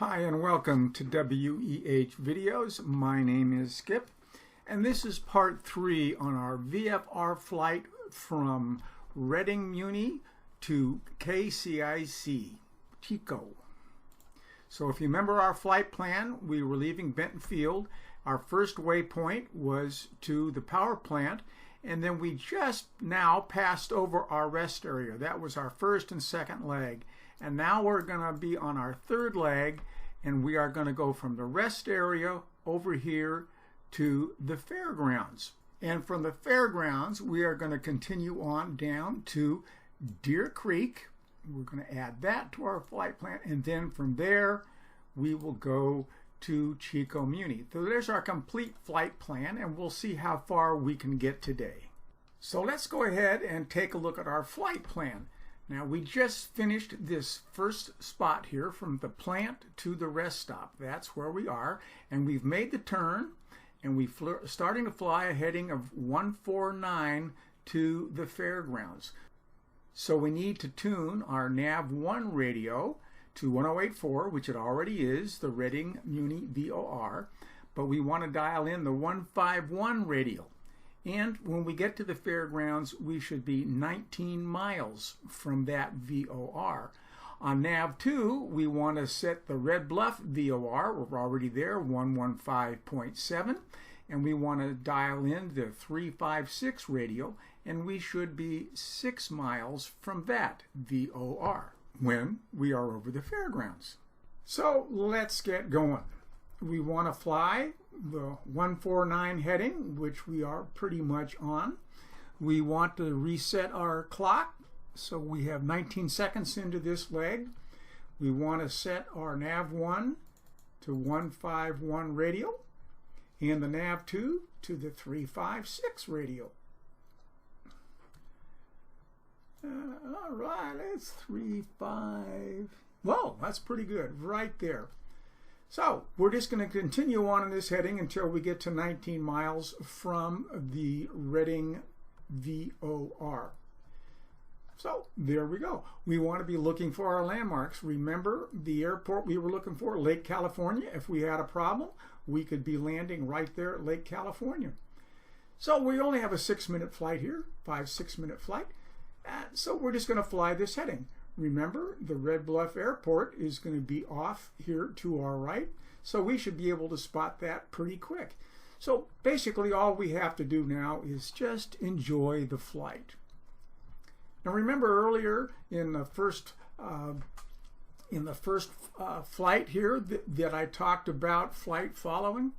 Hi and welcome to WEH Videos. My name is Skip and this is part 3 on our VFR flight from Reading Muni to KCIC, Chico. So if you remember our flight plan, we were leaving Benton Field. Our first waypoint was to the power plant, and then we just now passed over our rest area. That was our first and second leg. And now we're going to be on our third leg, and we are going to go from the rest area over here to the Fairgrounds. And from the Fairgrounds, we are going to continue on down to Deer Creek. We're going to add that to our flight plan, and then from there, we will go to Chico Muni. So there's our complete flight plan, and we'll see how far we can get today. So let's go ahead and take a look at our flight plan. Now we just finished this first spot here from the plant to the rest stop. That's where we are, and we've made the turn, and we're starting to fly a heading of 149 to the Fairgrounds. So we need to tune our nav1 radio to 1084, which it already is, the Reading Muni VOR, but we want to dial in the 151 radio. And when we get to the Fairgrounds, we should be 19 miles from that VOR. On nav2, we want to set the Red Bluff VOR. We're already there, 115.7. And we want to dial in the 356 radio, and we should be 6 miles from that VOR when we are over the Fairgrounds. So let's get going. We want to fly the 149 heading, which we are pretty much on. We want to reset our clock, so we have 19 seconds into this leg. We want to set our nav1 to 151 radio and the nav2 to the 356 radio. All right, that's 35. Whoa, that's pretty good right there. So we're just going to continue on in this heading until we get to 19 miles from the Reading VOR. So there we go. We want to be looking for our landmarks. Remember the airport we were looking for, Lake California. If we had a problem, we could be landing right there at Lake California. So we only have a 6-minute flight here, 5-6-minute flight. So we're just going to fly this heading. Remember, the Red Bluff Airport is going to be off here to our right, so we should be able to spot that pretty quick. So basically all we have to do now is just enjoy the flight. Now remember earlier in the first flight here that I talked about flight following?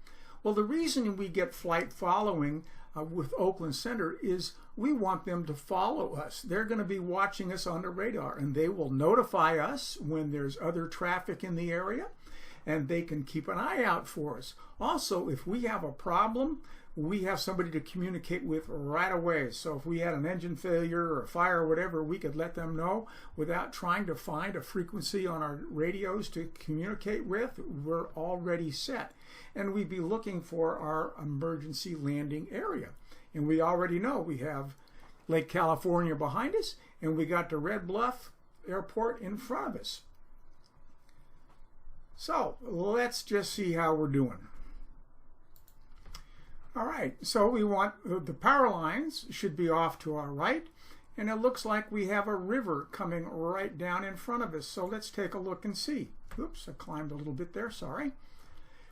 Well, the reason we get flight following with Oakland Center is we want them to follow us. They're going to be watching us on the radar, and they will notify us when there's other traffic in the area, and they can keep an eye out for us. Also, if we have a problem, we have somebody to communicate with right away. So if we had an engine failure or a fire or whatever, we could let them know without trying to find a frequency on our radios to communicate with. We're already set. And we'd be looking for our emergency landing area. And we already know we have Lake California behind us, and we got the Red Bluff Airport in front of us. So let's just see how we're doing. All right, so we want the power lines should be off to our right, and it looks like we have a river coming right down in front of us. So let's take a look and see. Oops, I climbed a little bit there, sorry.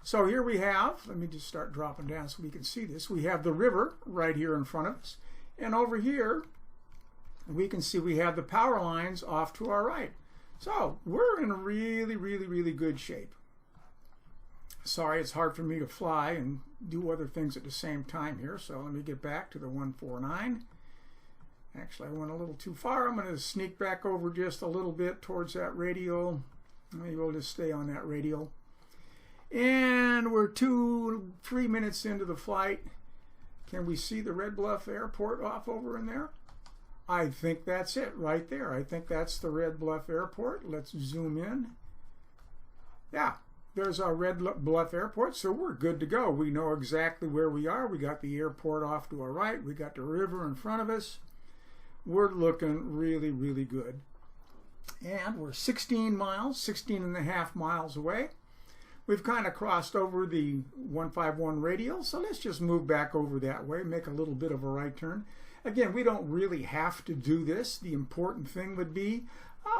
So here we have, let me just start dropping down so we can see this. We have the river right here in front of us, and over here we can see we have the power lines off to our right. So we're in really, really, really good shape. Sorry, it's hard for me to fly and do other things at the same time here. So let me get back to the 149. Actually, I went a little too far. I'm going to sneak back over just a little bit towards that radial. Maybe we'll just stay on that radial. And we're 2-3 minutes into the flight. Can we see the Red Bluff Airport off over in there? I think that's it right there. I think that's the Red Bluff Airport. Let's zoom in. Yeah. There's our Red Bluff Airport, so we're good to go. We know exactly where we are. We got the airport off to our right. We got the river in front of us. We're looking really, really good. And we're 16 and a half miles away. We've kind of crossed over the 151 radial, so let's just move back over that way, make a little bit of a right turn. Again, we don't really have to do this. The important thing would be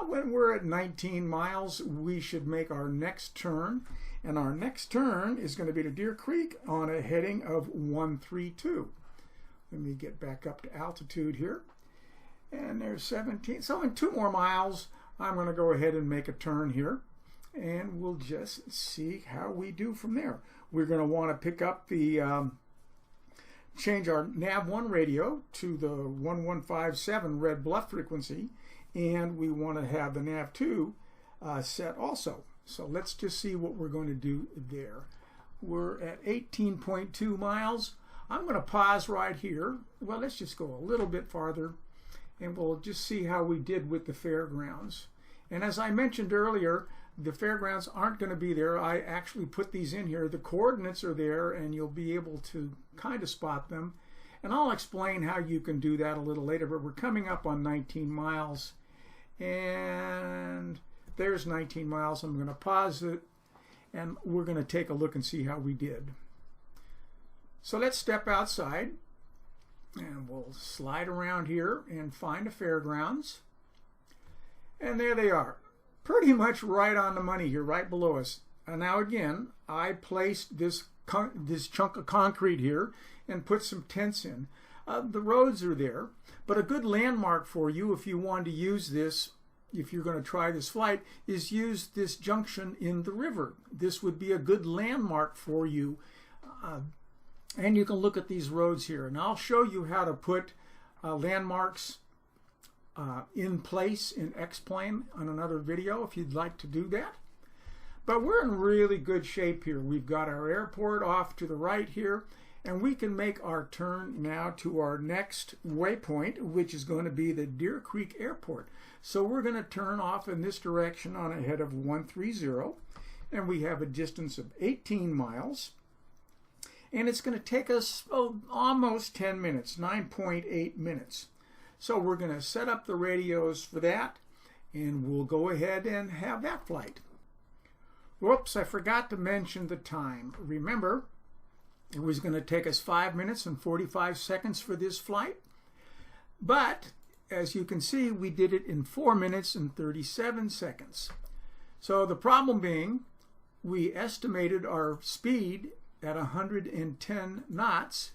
when we're at 19 miles, we should make our next turn. And our next turn is going to be to Deer Creek on a heading of 132. Let me get back up to altitude here. And there's 17. So in 2 more miles, I'm going to go ahead and make a turn here. And we'll just see how we do from there. We're going to want to pick up the, change our nav1 radio to the 1157 Red Bluff frequency. And we want to have the nav2 set also. So let's just see what we're going to do there. We're at 18.2 miles. I'm going to pause right here. Well, let's just go a little bit farther and we'll just see how we did with the Fairgrounds. And as I mentioned earlier, the Fairgrounds aren't going to be there. I actually put these in here. The coordinates are there and you'll be able to kind of spot them. And I'll explain how you can do that a little later, but we're coming up on 19 miles. And there's 19 miles. I'm going to pause it and we're going to take a look and see how we did. So let's step outside and we'll slide around here and find a Fairgrounds. And there they are. Pretty much right on the money here, right below us. And now again, I placed this chunk of concrete here and put some tents in. The roads are there, but a good landmark for you if you want to use this, if you're going to try this flight, is use this junction in the river. This would be a good landmark for you. And you can look at these roads here. And I'll show you how to put landmarks in place in X-Plane on another video if you'd like to do that. But we're in really good shape here. We've got our airport off to the right here. And we can make our turn now to our next waypoint, which is going to be the Deer Creek Airport. So we're going to turn off in this direction on a head of 130. And we have a distance of 18 miles. And it's going to take us almost 10 minutes, 9.8 minutes. So we're going to set up the radios for that. And we'll go ahead and have that flight. Whoops, I forgot to mention the time. Remember, it was going to take us 5 minutes and 45 seconds for this flight. But, as you can see, we did it in 4 minutes and 37 seconds. So the problem being, we estimated our speed at 110 knots.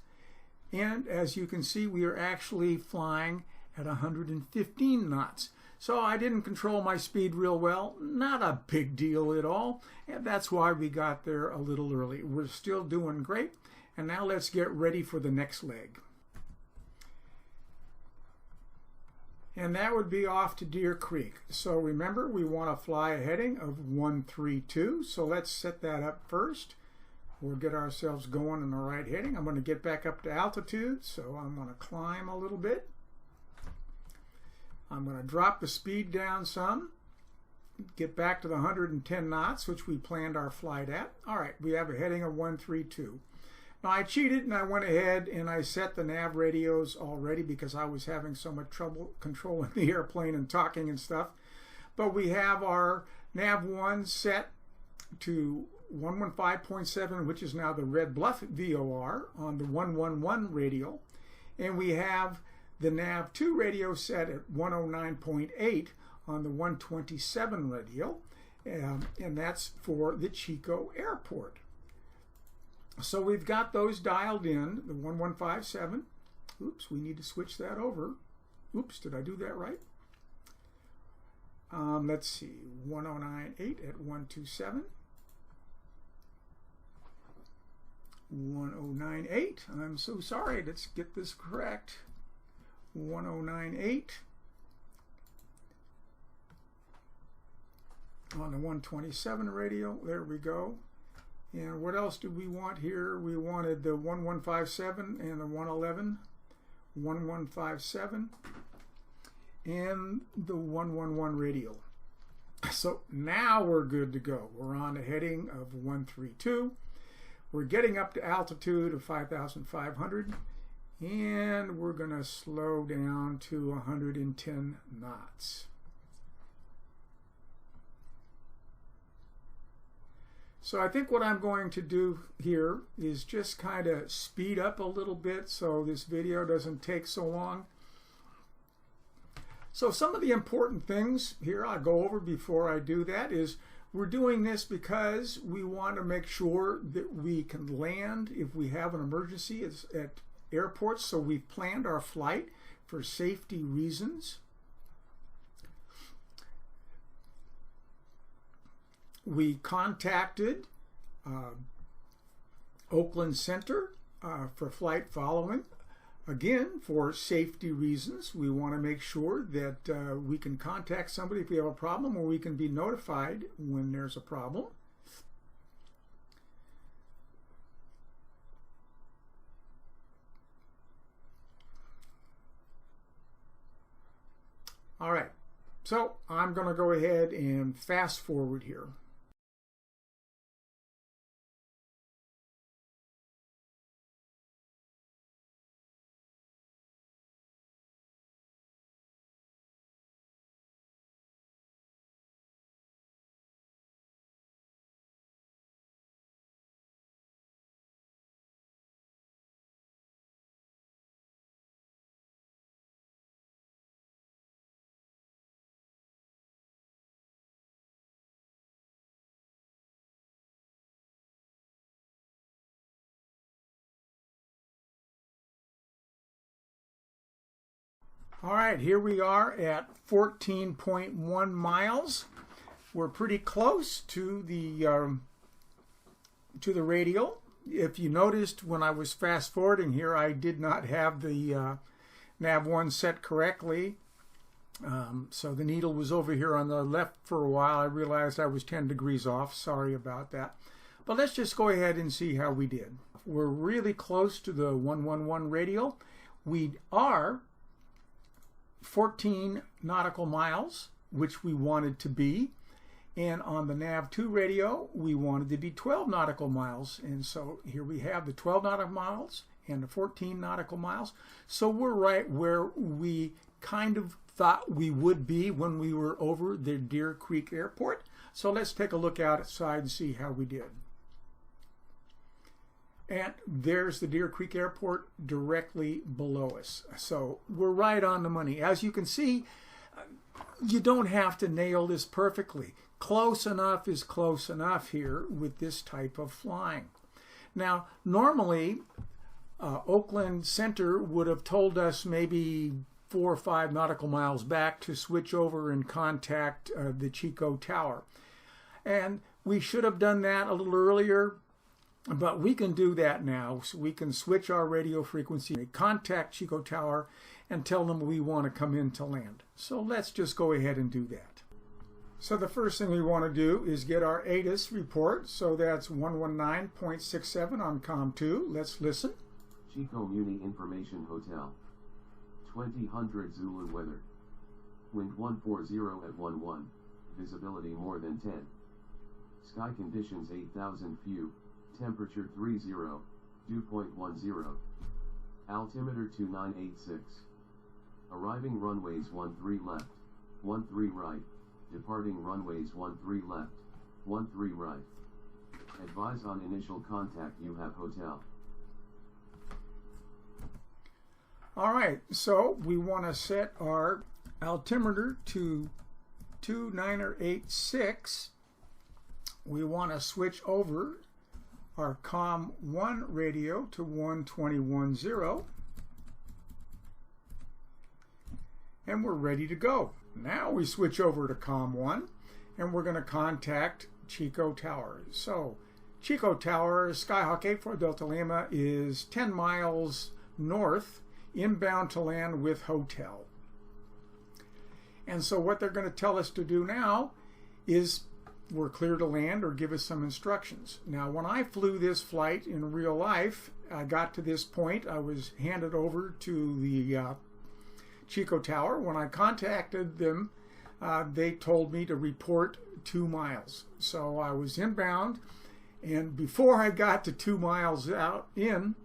And as you can see, we are actually flying at 115 knots. So I didn't control my speed real well. Not a big deal at all. And that's why we got there a little early. We're still doing great. And now let's get ready for the next leg. And that would be off to Deer Creek. So remember, we want to fly a heading of 132. So let's set that up first. We'll get ourselves going in the right heading. I'm going to get back up to altitude. So I'm going to climb a little bit. I'm going to drop the speed down some, get back to the 110 knots, which we planned our flight at. All right, we have a heading of 132. Now, I cheated and I went ahead and I set the nav radios already because I was having so much trouble controlling the airplane and talking and stuff. But we have our nav 1 set to 115.7, which is now the Red Bluff VOR on the 111 radio. And we have the nav2 radio set at 109.8 on the 127 radio, and that's for the Chico Airport. So we've got those dialed in, the 1157. Oops, we need to switch that over. Oops, did I do that right? Let's see, 109.8 at 127. 1098. I'm so sorry. Let's get this correct. 1098 on the 127 radio. There we go. And what else did we want here? We wanted the 1157 and the 111. 1157 and the 111 radio. So now we're good to go. We're on a heading of 132. We're getting up to altitude of 5,500. And we're going to slow down to 110 knots. So I think what I'm going to do here is just kind of speed up a little bit so this video doesn't take so long. So some of the important things here I'll go over before I do that is we're doing this because we want to make sure that we can land if we have an emergency at airports. So we've planned our flight for safety reasons. We contacted Oakland Center for flight following. Again, for safety reasons, we want to make sure that we can contact somebody if we have a problem, or we can be notified when there's a problem. All right, so I'm going to go ahead and fast forward here. All right, here we are at 14.1 miles. We're pretty close to the radial. If you noticed when I was fast forwarding here, I did not have the nav1 set correctly. So the needle was over here on the left for a while. I realized I was 10 degrees off. Sorry about that. But let's just go ahead and see how we did. We're really close to the 111 radial. We are 14 nautical miles, which we wanted to be, and on the nav2 radio we wanted to be 12 nautical miles, and so here we have the 12 nautical miles and the 14 nautical miles. So we're right where we kind of thought we would be when we were over the Deer Creek Airport. So let's take a look outside and see how we did. And there's the Deer Creek Airport directly below us. So we're right on the money. As you can see, you don't have to nail this perfectly. Close enough is close enough here with this type of flying. Now, normally, Oakland Center would have told us maybe 4 or 5 nautical miles back to switch over and contact the Chico Tower. And we should have done that a little earlier. But we can do that now, so we can switch our radio frequency, contact Chico Tower, and tell them we want to come in to land. So let's just go ahead and do that. So the first thing we want to do is get our ATIS report. So that's 119.67 on COM2. Let's listen. Chico Muni Information Hotel. 2000 Zulu weather. Wind 140 at 11. Visibility more than 10. Sky conditions 8,000 few. Temperature 30, dew point 10. Altimeter 2986. Arriving runways 13 left, 13 right. Departing runways 13 left, 13 right. Advise on initial contact you have hotel. All right, so we want to set our altimeter to 2986. We want to switch over our COM1 radio to 121.0, and we're ready to go. Now we switch over to COM1 and we're going to contact Chico Tower. So Chico Tower, Skyhawk 84 Delta Lima, is 10 miles north, inbound to land with hotel. And so what they're going to tell us to do now is we're clear to land, or give us some instructions. Now, when I flew this flight in real life, I got to this point, I was handed over to the Chico Tower. When I contacted them, they told me to report 2 miles. So I was inbound, and before I got to 2 miles out in,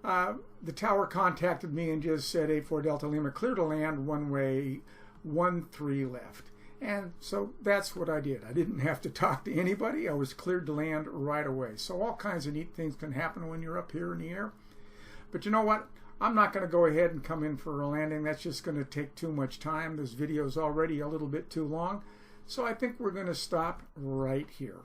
the tower contacted me and just said, 84 Delta Lima, clear to land, runway 13 left. And so that's what I did. I didn't have to talk to anybody. I was cleared to land right away. So all kinds of neat things can happen when you're up here in the air. But you know what? I'm not going to go ahead and come in for a landing. That's just going to take too much time. This video is already a little bit too long. So I think we're going to stop right here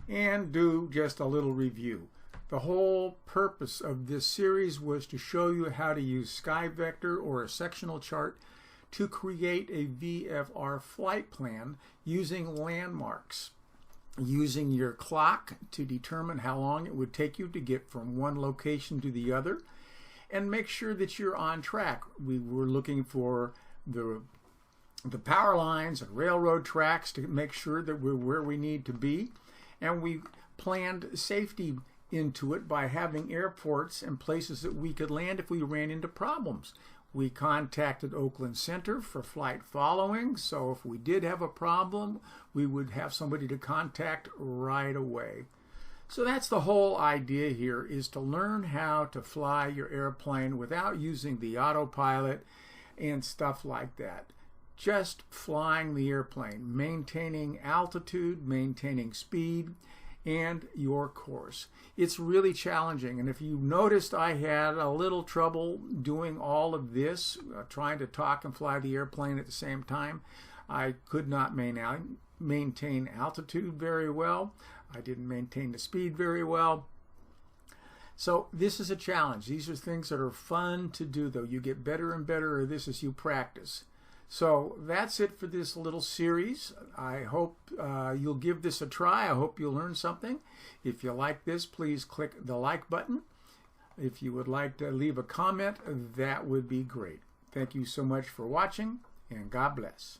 and do just a little review. The whole purpose of this series was to show you how to use sky vector or a sectional chart to create a VFR flight plan using landmarks, using your clock to determine how long it would take you to get from one location to the other, and make sure that you're on track. We were looking for the power lines and railroad tracks to make sure that we're where we need to be, and we planned safety into it by having airports and places that we could land if we ran into problems. We contacted Oakland Center for flight following, so if we did have a problem, we would have somebody to contact right away. So that's the whole idea here, is to learn how to fly your airplane without using the autopilot and stuff like that. Just flying the airplane, maintaining altitude, maintaining speed, and your course. It's really challenging, and if you noticed, I had a little trouble doing all of this, trying to talk and fly the airplane at the same time. I could not maintain altitude very well. I didn't maintain the speed very well. So this is a challenge. These are things that are fun to do, though. You get better and better at this as you practice. So that's it for this little series. I hope you'll give this a try. I hope you'll learn something. If you like this, please click the like button. If you would like to leave a comment, that would be great. Thank you so much for watching, and God bless.